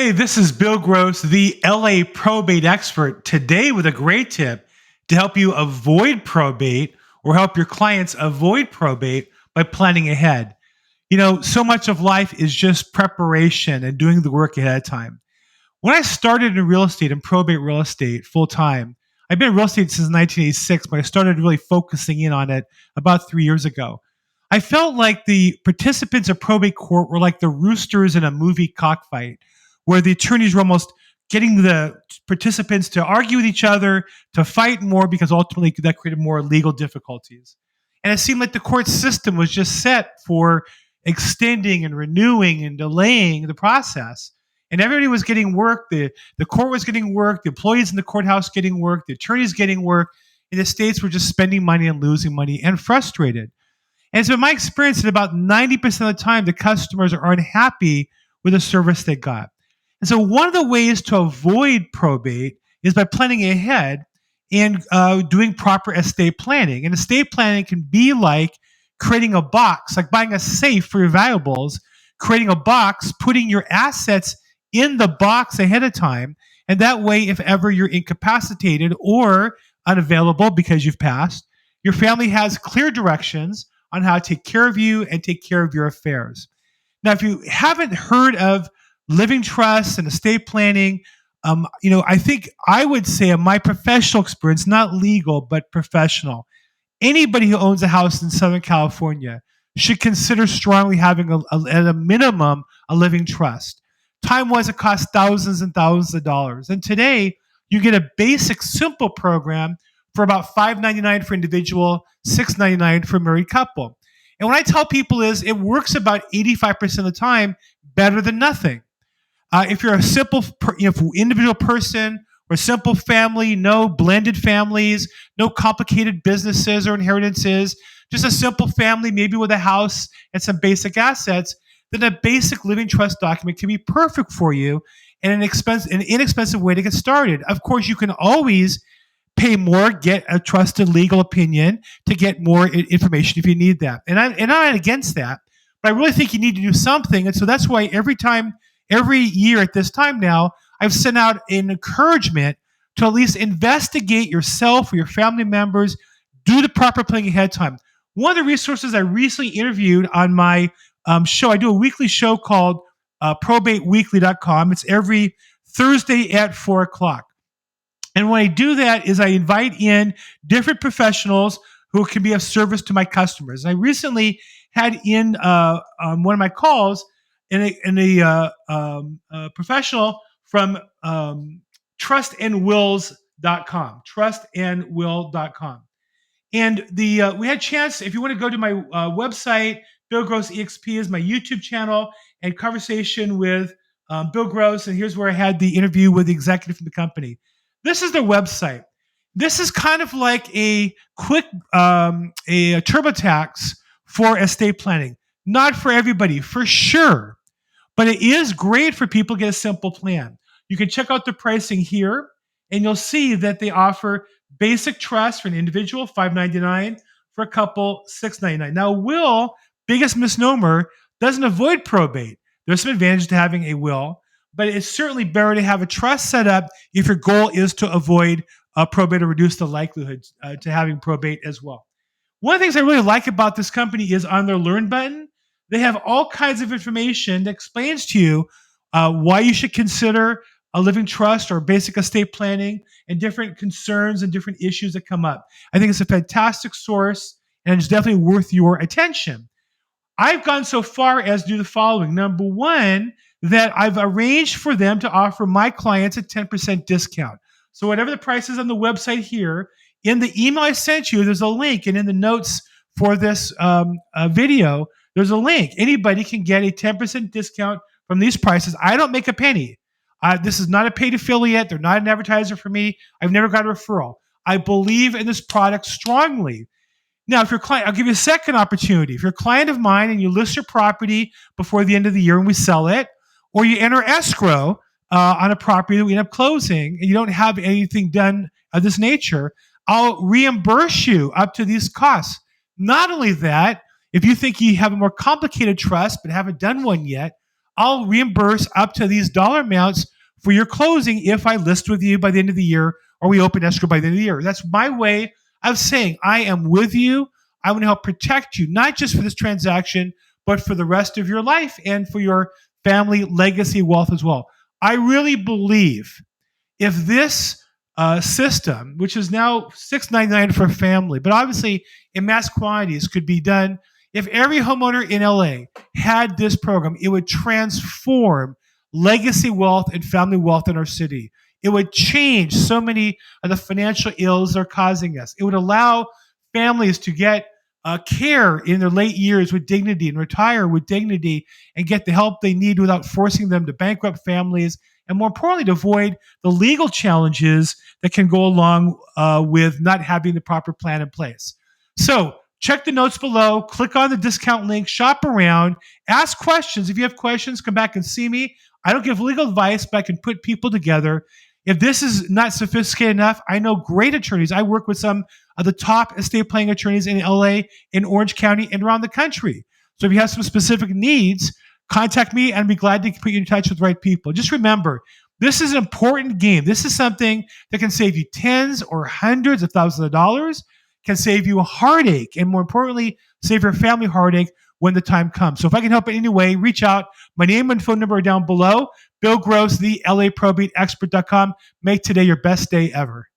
Hey, this is Bill Gross, the LA probate expert, today with a great tip to help you avoid probate or help your clients avoid probate by planning ahead. So much of life is just preparation and doing the work ahead of time. When I started in real estate and probate real estate full time, I've been in real estate since 1986, but I started really focusing in on it about 3 years ago. I felt like the participants of probate court were like the roosters in a movie cockfight, where the attorneys were almost getting the participants to argue with each other, to fight more, because ultimately that created more legal difficulties. And it seemed like the court system was just set for extending and renewing and delaying the process. And everybody was getting work. The court was getting work. The employees in the courthouse getting work. The attorneys getting work. And the states were just spending money and losing money and frustrated. And so in my experience, that about 90% of the time, the customers are unhappy with the service they got. And so one of the ways to avoid probate is by planning ahead and doing proper estate planning. And estate planning can be like creating a box, like buying a safe for your valuables, creating a box, putting your assets in the box ahead of time. And that way, if ever you're incapacitated or unavailable because you've passed, your family has clear directions on how to take care of you and take care of your affairs. Now, if you haven't heard of living trusts and estate planning, I think I would say in my professional experience, not legal, but professional, anybody who owns a house in Southern California should consider strongly having at a minimum a living trust. Time-wise, it costs thousands and thousands of dollars. And today, you get a basic, simple program for about $5.99 for individual, $6.99 for a married couple. And what I tell people is it works about 85% of the time better than nothing. If you're a simple individual person or a simple family, no blended families, no complicated businesses or inheritances, just a simple family, maybe with a house and some basic assets, then a basic living trust document can be perfect for you and an inexpensive way to get started. Of course, you can always pay more, get a trusted legal opinion to get more information if you need that. And I'm not against that, but I really think you need to do something. And so that's why every year at this time now, I've sent out an encouragement to at least investigate yourself or your family members, do the proper planning ahead of time. One of the resources I recently interviewed on my show, I do a weekly show called probateweekly.com. It's every Thursday at 4 o'clock. And when I do that is I invite in different professionals who can be of service to my customers. And I recently had in one of my calls a professional from trustandwills.com, trustandwill.com. And we had a chance, if you want to go to my website, Bill Gross EXP is my YouTube channel, and conversation with Bill Gross. And here's where I had the interview with the executive from the company. This is their website. This is kind of like a quick a TurboTax for estate planning. Not for everybody, for sure. But it is great for people to get a simple plan. You can check out the pricing here, and you'll see that they offer basic trust for an individual, $5.99, for a couple, $6.99. Now, will, biggest misnomer, doesn't avoid probate. There's some advantage to having a will, but it's certainly better to have a trust set up if your goal is to avoid probate or reduce the likelihood to having probate as well. One of the things I really like about this company is on their Learn button, they have all kinds of information that explains to you why you should consider a living trust or basic estate planning and different concerns and different issues that come up. I think it's a fantastic source, and it's definitely worth your attention. I've gone so far as to do the following. Number one, that I've arranged for them to offer my clients a 10% discount. So whatever the price is on the website here, in the email I sent you, there's a link, and in the notes for this video, there's a link. Anybody can get a 10% discount from these prices. I don't make a penny. This is not a paid affiliate. They're not an advertiser for me. I've never got a referral. I believe in this product strongly. Now, if you're a client, I'll give you a second opportunity. If you're a client of mine and you list your property before the end of the year and we sell it, or you enter escrow on a property that we end up closing and you don't have anything done of this nature, I'll reimburse you up to these costs. Not only that, if you think you have a more complicated trust but haven't done one yet, I'll reimburse up to these dollar amounts for your closing if I list with you by the end of the year or we open escrow by the end of the year. That's my way of saying I am with you. I want to help protect you, not just for this transaction, but for the rest of your life and for your family legacy wealth as well. I really believe if this system, which is now $6.99 for a family, but obviously in mass quantities could be done. If every homeowner in LA had this program, it would transform legacy wealth and family wealth in our city. It would change so many of the financial ills they're causing us. It would allow families to get care in their late years with dignity and retire with dignity and get the help they need without forcing them to bankrupt families, and more importantly, to avoid the legal challenges that can go along with not having the proper plan in place. So check the notes below, click on the discount link, shop around, ask questions. If you have questions, come back and see me. I don't give legal advice, but I can put people together. If this is not sophisticated enough, I know great attorneys. I work with some of the top estate planning attorneys in LA, in Orange County, and around the country. So if you have some specific needs, contact me and I'd be glad to put you in touch with the right people. Just remember, this is an important game. This is something that can save you tens or hundreds of thousands of dollars, can save you a heartache, and more importantly, save your family heartache when the time comes. So if I can help in any way, reach out. My name and phone number are down below. Bill Gross, the LAProbateExpert.com. Make today your best day ever.